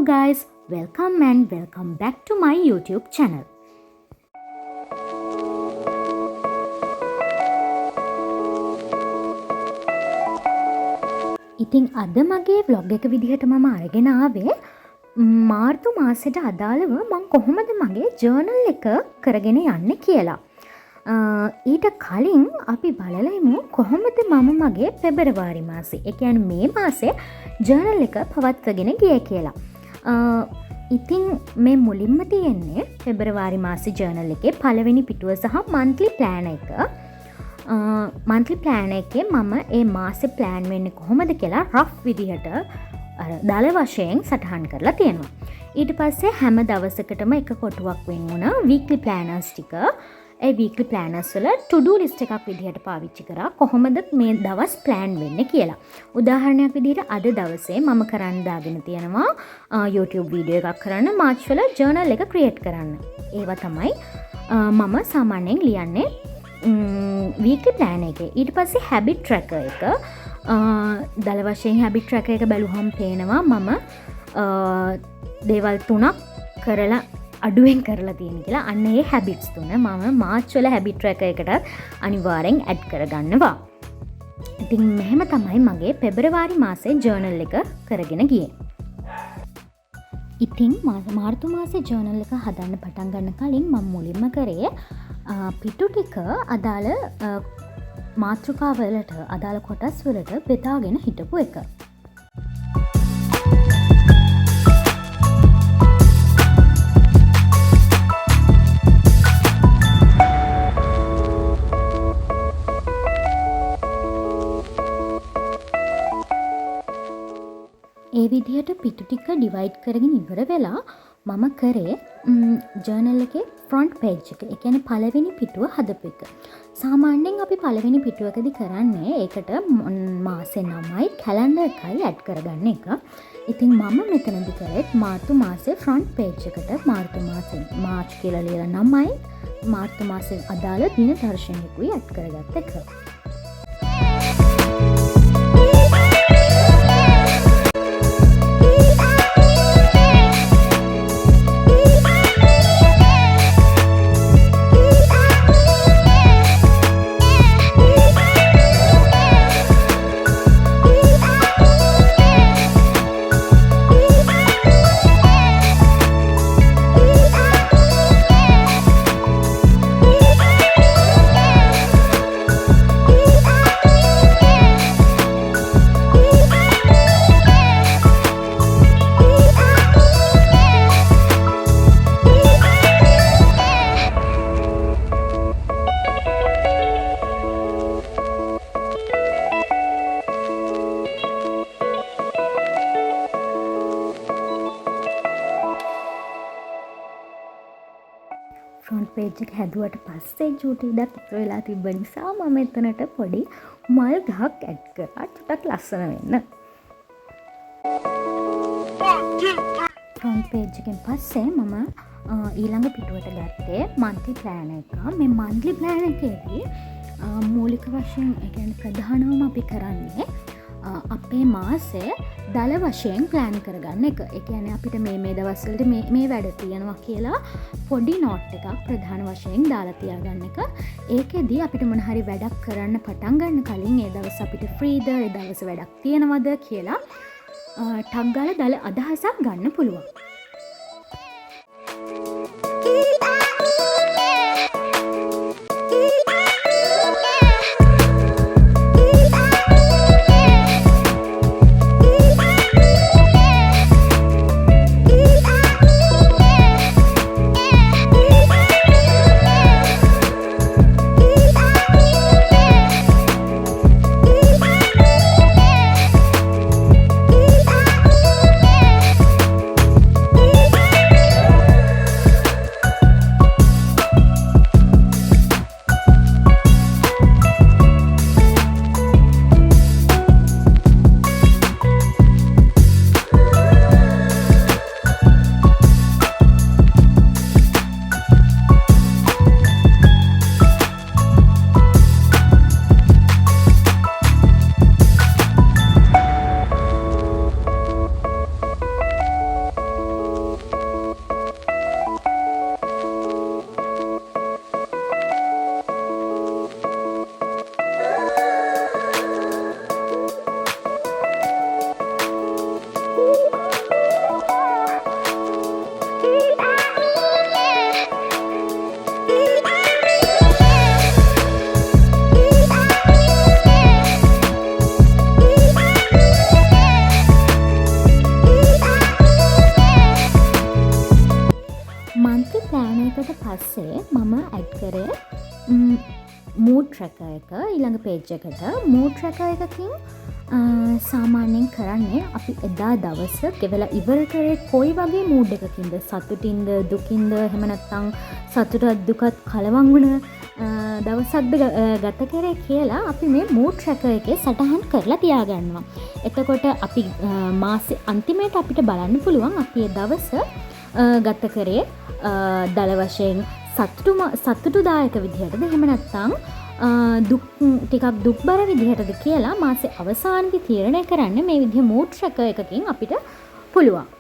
guys, welcome back to my YouTube channel. ඉතින් අද මගේ vlog එක විදිහට මම අරගෙන ආවේ මාර්තු මාසෙට අදාළව මම කොහොමද මගේ ජර්නල් එක කරගෙන යන්නේ කියලා. ඊට කලින් අපි බලලයිමු කොහොමද මම මගේ පෙබරවාරි මාසේ, ඒ කියන්නේ මේ මාසේ ජර්නල් එක පවත්වාගෙන ගියේ කියලා. ඉතින් මේ මුලින්ම තියෙන්නේ පෙබරවාරි මාසේ ජර්නල් එකේ පළවෙනි පිටුව සහ monthly plan එක. monthly plan එකේ මම ඒ මාසේ plan වෙන්නේ කොහොමද කියලා rough විදිහට දල වශයෙන් සටහන් කරලා තියෙනවා. ඊට පස්සේ හැම දවසකටම එක කොටුවක් වෙන් වුණ weekly planners ටික ඒ weekly planners වල to do list එකක් විදිහට පාවිච්චි කරා කොහොමද මේ දවස් plan වෙන්නේ කියලා. උදාහරණයක් විදිහට අද දවසේ මම කරන්න දාගෙන තියෙනවා YouTube වීඩියෝ එකක් කරන්න මාර්ච් වල journal එක create කරන්න. ඒවා තමයි මම සාමාන්‍යයෙන් ලියන්නේ weekly plan එකේ. ඊට පස්සේ habit tracker එක දල වශයෙන් habit tracker එක බැලුවම පේනවා මම දේවල් 3ක් කරලා අඩුවෙන් කරලා තියෙන කියලා. අන්න ඒ habits 3 මම මාර්ච් වල habit tracker එකට අනිවාර්යෙන් add කරගන්නවා. ඉතින් මෙහෙම තමයි මගේ පෙබරවාරි මාසේ journal එක කරගෙන ගියේ. ඉතින් මාර්තු මාසේ journal එක හදන්න පටන් ගන්න කලින් මම මුලින්ම කරේ පිටු ටික අදාළ මාතෘකාවලට අදාළ කොටස් වලට බෙදාගෙන හිටපු එක. ඒ විදිහට පිටු ටික ඩිවයිඩ් කරගෙන ඉවර වෙලා මම කරේ ජර්නල් එකේ ෆ්‍රන්ට් පේජ් එක. ඒ කියන්නේ පළවෙනි පිටුව හදපු එක. සාමාන්‍යයෙන් අපි පළවෙනි පිටුවකදී කරන්නේ ඒකට මාසේ නමයි කැලෙන්ඩර් එකයි ඇඩ් කරගන්න එක. ඉතින් මම මෙතනදී කරේ මාර්තු මාසේ ෆ්‍රන්ට් පේජ් එකට මාර්තු මාසේ මාර්ච් කියලා ලියලා නමයි මාර්තු මාසේ අදාළ දින දර්ශනයකුයි ඇඩ් කරගත්ත එක. ෆ්‍රන්ට් පේජ් එක හැදුවට පස්සේ චූටි ඉඩක් ඉතුරු වෙලා තිබ්බ නිසා මම එතනට පොඩි මල් ගහක් ඇඩ් කරා චුට්ටක් ලස්සන වෙන්න. ෆ්‍රන්ට් පේජ් එකෙන් පස්සේ මම ඊළඟ පිටුවට ගත්තේ monthly plan එක. මේ monthly plan එකේදී මූලික වශයෙන් ඒ කියන්නේ ප්‍රධානවම අපි කරන්නේ අපේ මාසේ දල වශයෙන් ප්ලෑන් කරගන්න එක. ඒ කියන්නේ අපිට මේ දවස්වලට මේ වැඩ තියෙනවා කියලා පොඩි නෝට් එකක් ප්‍රධාන වශයෙන් දාලා තියාගන්න එක. ඒකෙදී අපිට මොන හරි වැඩක් කරන්න පටන් ගන්න කලින් ඒ දවස් අපිට ෆ්‍රීද, ඒ දවස් වැඩක් තියෙනවද කියලා ටක් ගාලා දල අදහසක් ගන්න පුළුවන්. මූඩ් ට්‍රැකර් එක ඊළඟ පේජ් එකට. මූඩ් ට්‍රැකර් එකකින් සාමාන්‍යයෙන් කරන්නේ අපි එදා දවස ගෙවලා ඉවර කරේ කොයි වගේ මූඩ් එකකින්ද, සතුටින්ද දුකින්ද එහෙම නැත්නම් සතුටත් දුකත් කලවම් වුණ දවසක්ද ගත කරේ කියලා අපි මේ මූඩ් ට්‍රැකර් එකේ සටහන් කරලා තියාගන්නවා. එතකොට අපි මාසේ අන්තිමේට අපිට බලන්න පුළුවන් අපි ඒ දවස ගත කරේ දල වශයෙන් සතුටුදායක විදිහටද එහෙම නැත්නම් ටිකක් දුක්බර විදිහටද කියලා මාසේ අවසානයේ තීරණය කරන්න මේ විදිහ මූඩ් ට්‍රැකර් එකකින් අපිට පුළුවන්.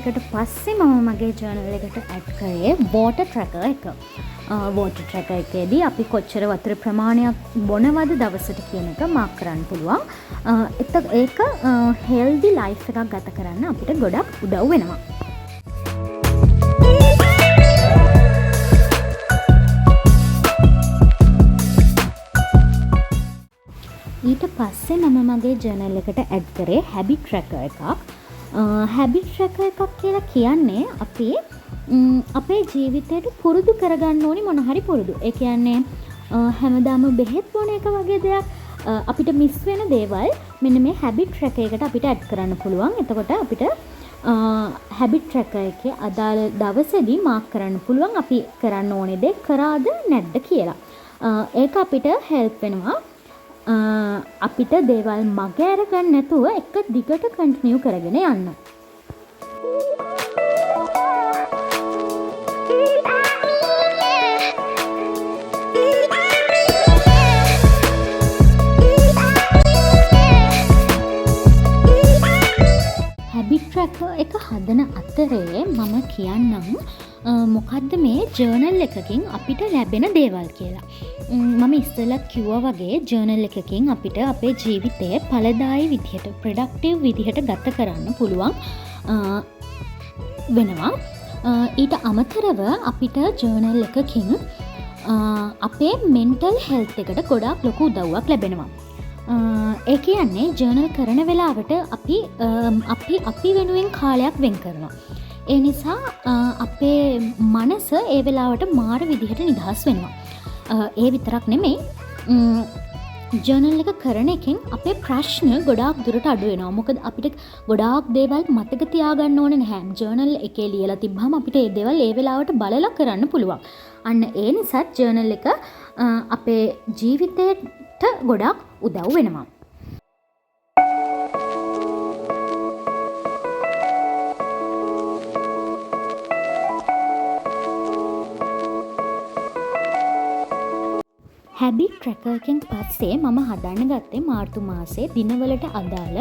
එකට පස්සේ මම මගේ ජර්නල් එකට ඇඩ් කරේ වෝටර් ට්‍රැකර් එක. වෝටර් ට්‍රැකර් එකේදී අපි කොච්චර වතුර ප්‍රමාණයක් බොනවද දවසට කියන එක මාක් කරන්න පුළුවන්. ඒක හෙල්දි ලයිෆ් එකක් ගත කරන්න අපිට ගොඩක් උදව් වෙනවා. ඊට පස්සේ මම මගේ ජර්නල් එකට ඇඩ් කරේ හැබිට් ට්‍රැකර් එකක්. හැබිට් ට්‍රැකර් එකක් කියලා කියන්නේ අපි අපේ ජීවිතයට පුරුදු කරගන්න ඕනි මොන හරි පුරුදු. ඒ කියන්නේ හැමදාම බෙහෙත් බොන එක වගේ දෙයක් අපිට මිස් වෙන දේවල් මෙන්න මේ හැබිට් ට්‍රැකර් එකට අපිට ඇඩ් කරන්න පුළුවන්. එතකොට අපිට හැබිට් ට්‍රැකර් එකේ අදාළ දවසේදී මාක් කරන්න පුළුවන් අපි කරන්න ඕනේ දේ කරාද නැද්ද කියලා. ඒක අපිට හෙල්ප් වෙනවා. අපිට දේවල් මග ඇරගන්න නැතුව එක දිගට කන්ටිනියු කරගෙන යන්න. හැබිට් ට්‍රැකර් එක හදන අතරේ මම කියන්නම් මොකද්ද මේ ජර්නල් එකකින් අපිට ලැබෙන දේවල් කියලා. මම ඉස්සෙල්ලා කිව්වා වගේ ජර්නල් එකකින් අපිට අපේ ජීවිතය ඵලදායී විදිහට ප්‍රොඩක්ටිව් විදිහට ගත කරන්න පුළුවන් වෙනවා. ඊට අමතරව අපිට ජර්නල් එකකින් අපේ මෙන්ටල් හෙල්ත් එකට ගොඩාක් ලොකු උදව්වක් ලැබෙනවා. ඒ කියන්නේ ජර්නල් කරන වෙලාවට අපි වෙනුවෙන් කාලයක් වෙන් කරනවා. ඒ නිසා අපේ මනස ඒ වෙලාවට මාර විදිහට නිදහස් වෙනවා. ඒ විතරක් නෙමෙයි ජර්නල් එක කරන එකෙන් අපේ ප්‍රශ්න ගොඩාක් දුරට අඩු වෙනවා. මොකද අපිට ගොඩාක් දේවල් මතක තියාගන්න ඕනේ නැහැ. ජර්නල් එකේ ලියලා තිබ්බහම අපිට ඒ දේවල් ඒ වෙලාවට බලලා කරන්න පුළුවන්. අන්න ඒ නිසා ජර්නල් එක අපේ ජීවිතේට ගොඩාක් උදව් වෙනවා. හැබිට් ට්‍රැකර් එකෙන් පස්සේ මම හදන්න ගත්තේ මාර්තු මාසේ දිනවලට අදාළ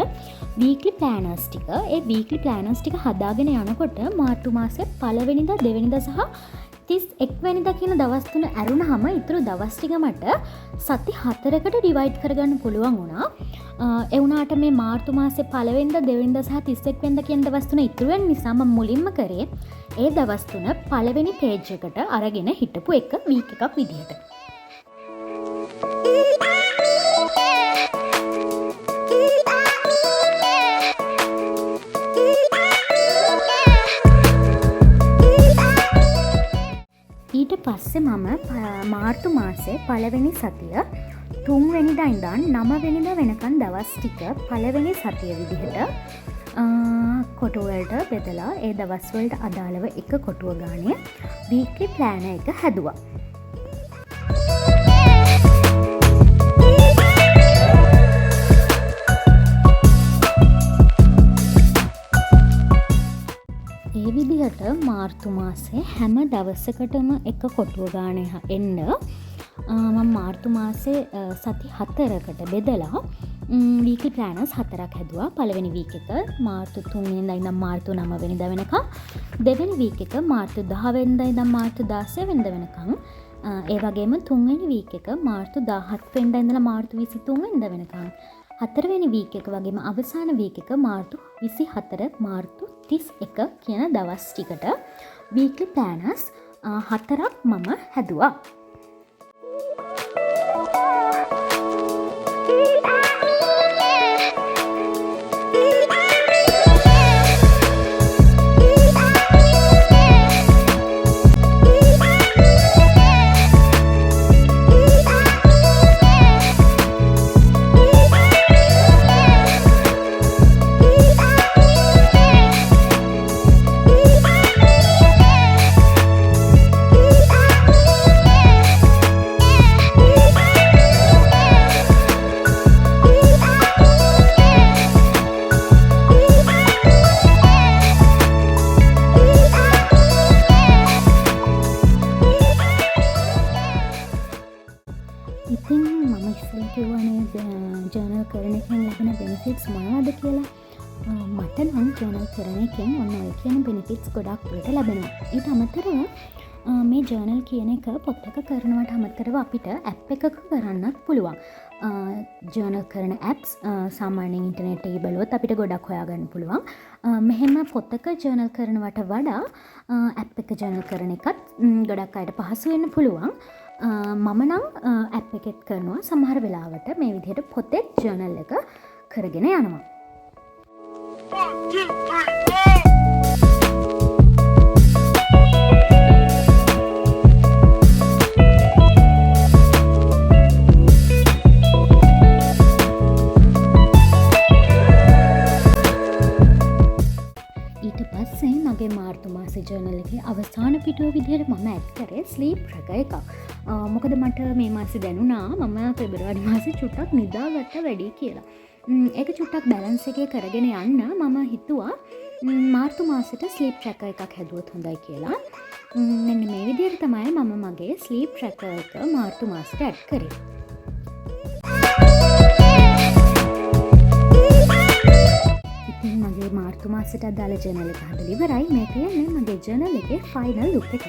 වීක්ලි ප්ලෑනර්ස් ටික. ඒ වීක්ලි ප්ලෑනර්ස් ටික හදාගෙන යනකොට මාර්තු මාසේ පළවෙනිදා දෙවෙනිදා සහ 31 වෙනිදා කියන දවස් තුන ඇරුණාම ඉතුරු දවස් ටික මට සති 4කට ඩිවයිඩ් කරගන්න පුළුවන් වුණා. ඒ වුණාට මේ මාර්තු මාසේ පළවෙනිදා දෙවෙනිදා සහ 31 වෙනිදා කියන දවස් තුන ඉතුරු වෙන නිසා මම මුලින්ම කරේ ඒ දවස් තුන පළවෙනි පේජ් එකට අරගෙන හිටපු එක වීක් එකක් විදිහට. ඊට පස්සේ මම මාර්තු මාසේ පළවෙනි සතිය 3 වෙනිදා ඉඳන් 9 වෙනිදා වෙනකන් දවස් ටික පළවෙනි සතිය විදිහට කොටුවලට බෙදලා ඒ දවස්වලට අදාළව එක කොටුව ගානේ වීක්ලි ප්ලෑන එක හැදුවා. ඒ විදිහට මාර්තු මාසේ හැම දවසකටම එක කොටුව ගානේ එන්න මම මාර්තු මාසේ සති 4කට බෙදලා වීක්ලි ප්ලෑනර්ස් 4ක් හැදුවා. පළවෙනි වීක් එක මාර්තු 3 වෙනිදා ඉඳන් මාර්තු 9 වෙනිදා වෙනකම්, දෙවෙනි වීක් එක මාර්තු 10 වෙනිදා ඉඳන් මාර්තු 16 වෙනිදා වෙනකම්, ඒ වගේම තුන්වෙනි වීක් එක මාර්තු 17 වෙනිදා ඉඳලා මාර්තු 23 වෙනිදා වෙනකම්, හතරවෙනි වීක් එක වගේම අවසාන වීක් එක මාර්තු 24 මාර්තු 31 කියන දවස් ටිකට වීක්ලි ප්ලෑනර්ස් 4ක් මම හැදුවා. ඉතින් මම ඉස්සෙල්ලා කිව්වනේ ජර්නල් කරන එකෙන් ලැබෙන බෙනිෆිට්ස් මොනවද කියලා. මට නම් ජර්නල් කරන එකෙන් ඔන්න ඔය කියන බෙනිෆිට්ස් ගොඩක් වලට ලැබෙනවා. ඊට අමතරව මේ ජර්නල් කියන එක පොත් එක කරනවට අමතරව අපිට ඇප් එකක කරන්නත් පුළුවන්. ජර්නල් කරන ඇප්ස් සාමාන්‍යයෙන් ඉන්ටර්නෙට් එකේ බලුවොත් අපිට ගොඩක් හොයාගන්න පුළුවන්. මෙහෙම පොතක ජර්නල් කරනවට වඩා ඇප් එක ජර්නල් කරන එකත් ගොඩක් අයට පහසු වෙන්න පුළුවන්. මම නම් ඇප් එකෙත් කරනවා. සමහර වෙලාවට මේ විදිහට පොතේ ජර්නල් එක කරගෙන යනවා. 1 2 3 මගේ මාර්තු මාසේ ජර්නල් එකේ අවසාන පිටුව විදිහට මම ඇඩ් කරේ ස්ලීප් ට්‍රැකර් එකක්. මොකද මට මේ මාසේ දැනුණා මම පෙබරවාරි මාසේ චුට්ටක් නිදාගත්ත වැඩි කියලා. ඒක චුට්ටක් බැලන්ස් එකේ කරගෙන යන්න මම හිතුවා මාර්තු මාසෙට ස්ලීප් ට්‍රැකර් එකක් හැදුවොත් හොඳයි කියලා. මෙන්න මේ විදිහට තමයි මම මගේ ස්ලීප් ට්‍රැකර් එක මාර්තු මාසෙට ඇඩ් කරේ. මගේ මාර්තු මාසෙට අදාළ ජර්නල් එක හදලා ඉවරයි. මේ කියන්නේ මගේ ජර්නල් එකේ ෆයිනල් ලුක් එක.